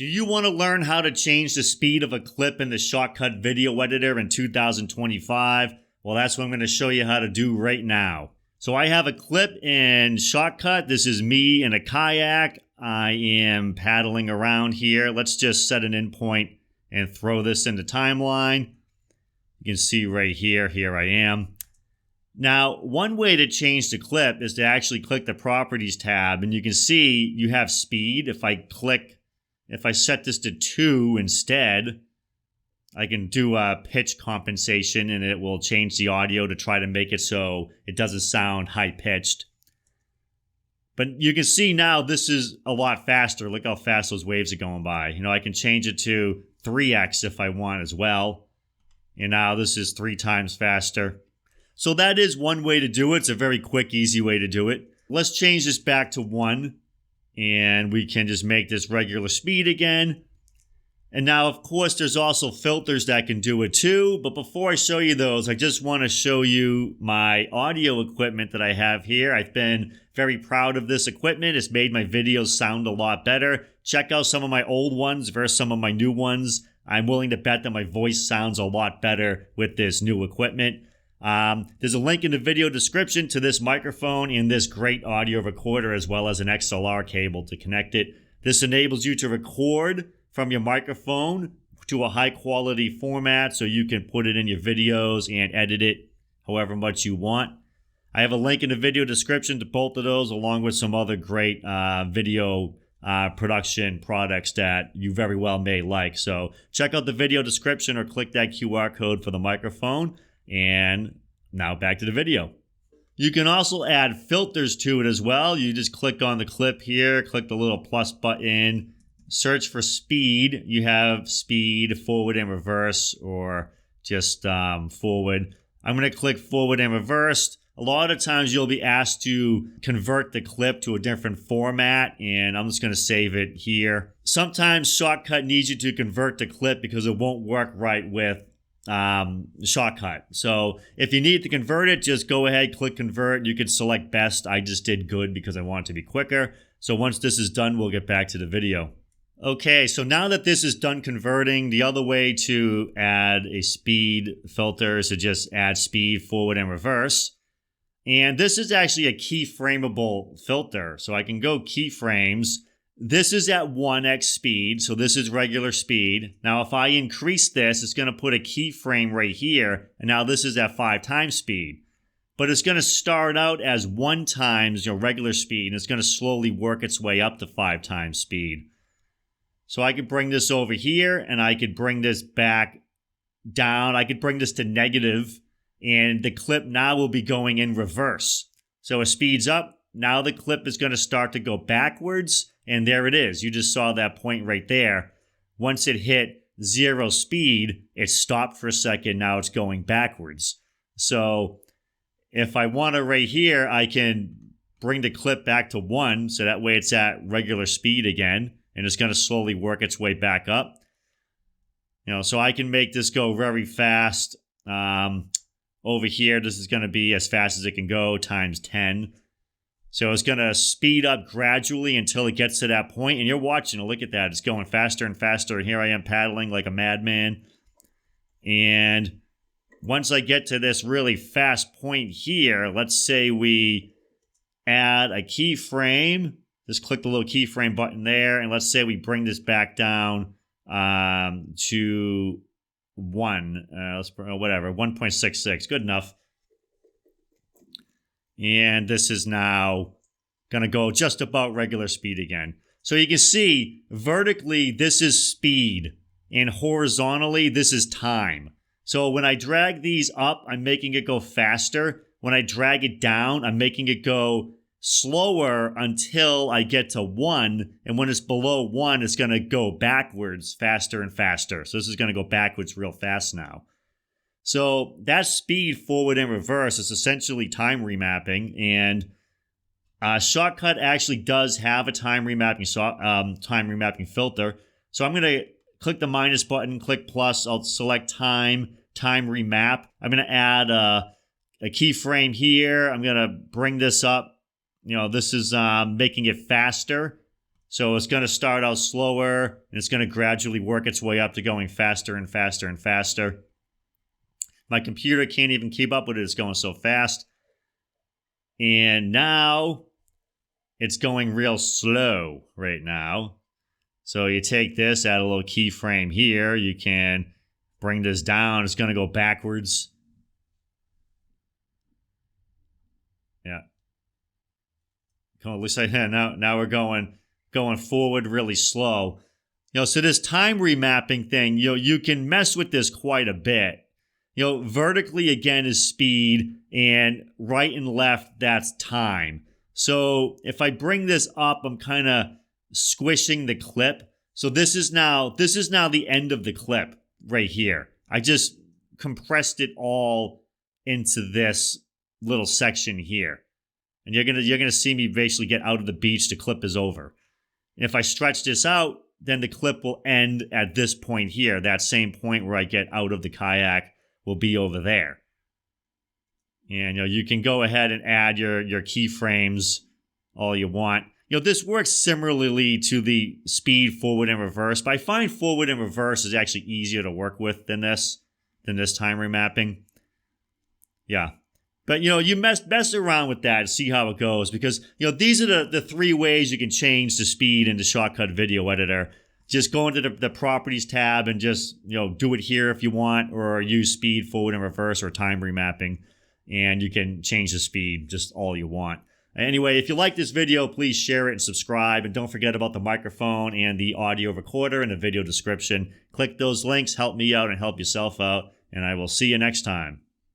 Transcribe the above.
Do you want to learn how to change the speed of a clip in the Shotcut video editor in 2025? Well, that's what I'm going to show you how to do right now. So I have a clip in Shotcut. This is me in a kayak. I am paddling around here. Let's just set an endpoint and throw this into timeline. You can see right here, here I am. Now, one way to change the clip is to actually click the Properties tab, and you can see you have speed. If I set this to 2 instead, I can do a pitch compensation, and it will change the audio to try to make it so it doesn't sound high-pitched. But you can see now this is a lot faster. Look how fast those waves are going by. You know, I can change it to 3x if I want as well. And now this is 3 times faster. So that is one way to do it. It's a very quick, easy way to do it. Let's change this back to 1. And we can just make this regular speed again. And now, of course, there's also filters that can do it too. But before I show you those, I just want to show you my audio equipment that I have here. I've been very proud of this equipment. It's made my videos sound a lot better. Check out some of my old ones versus some of my new ones. I'm willing to bet that my voice sounds a lot better with this new equipment. There's a link in the video description to this microphone and this great audio recorder, as well as an XLR cable to connect it. This enables you to record from your microphone to a high quality format so you can put it in your videos and edit it however much you want. I have a link in the video description to both of those, along with some other great video production products that you very well may like. So check out the video description or click that QR code for the microphone. And now back to the video. You can also add filters to it as well. You just click on the clip here, click the little plus button, search for speed. You have speed, forward and reverse, or just forward. I'm going to click forward and reverse. A lot of times you'll be asked to convert the clip to a different format, and I'm just going to save it here. Sometimes Shotcut needs you to convert the clip because it won't work right with Shotcut. So if you need to convert it, just go ahead, click convert. You can select best. I just did good because I want it to be quicker. So once this is done, we'll get back to the video. Okay, so now that this is done converting, the other way to add a speed filter is to just add speed, forward, and reverse. And this is actually a keyframeable filter. So I can go keyframes. This is at 1x speed, so this is regular speed. Now if I increase this, it's going to put a keyframe right here, and now this is at 5 times speed. But it's going to start out as 1 times your regular speed, and it's going to slowly work its way up to 5 times speed. So I could bring this over here, and I could bring this back down. I could bring this to negative, and the clip now will be going in reverse. So it speeds up. Now the clip is going to start to go backwards. And there it is. You just saw that point right there. Once it hit 0 speed, it stopped for a second. Now it's going backwards. So if I want to right here, I can bring the clip back to 1. So that way it's at regular speed again. And it's going to slowly work its way back up. You know, so I can make this go very fast. Over here, this is going to be as fast as it can go times 10. So it's going to speed up gradually until it gets to that point. And you're watching it. Look at that. It's going faster and faster. And here I am paddling like a madman. And once I get to this really fast point here, let's say we add a keyframe. Just click the little keyframe button there. And let's say we bring this back down to 1. Whatever, 1.66. Good enough. And this is now going to go just about regular speed again. So you can see vertically, this is speed. And horizontally, this is time. So when I drag these up, I'm making it go faster. When I drag it down, I'm making it go slower until I get to 1. And when it's below 1, it's going to go backwards faster and faster. So this is going to go backwards real fast now. So that speed forward and reverse is essentially time remapping, and Shotcut actually does have a time remapping filter. So I'm going to click the minus button, click plus. I'll select time remap. I'm going to add a keyframe here. I'm going to bring this up. You know, this is making it faster. So it's going to start out slower, and it's going to gradually work its way up to going faster and faster and faster. My computer can't even keep up with it. It's going so fast. And now it's going real slow right now. So you take this, add a little keyframe here. You can bring this down. It's going to go backwards. Yeah. Looks like now we're going forward really slow. So this time remapping thing, you can mess with this quite a bit. Vertically again is speed, and right and left, that's time. So if I bring this up, I'm kind of squishing the clip. So this is now the end of the clip right here. I just compressed it all into this little section here. And you're gonna see me basically get out of the beach. The clip is over. And if I stretch this out, then the clip will end at this point here. That same point where I get out of the kayak will be over there. And you can go ahead and add your keyframes all you want. This works similarly to the speed forward and reverse, but I find forward and reverse is actually easier to work with than this time remapping. Yeah. But, you mess around with that and see how it goes, because, these are the three ways you can change the speed in the Shotcut video editor. Just go into the properties tab and just, do it here if you want, or use speed forward and reverse or time remapping, and you can change the speed just all you want. Anyway, if you like this video, please share it and subscribe, and don't forget about the microphone and the audio recorder in the video description. Click those links, help me out and help yourself out, and I will see you next time.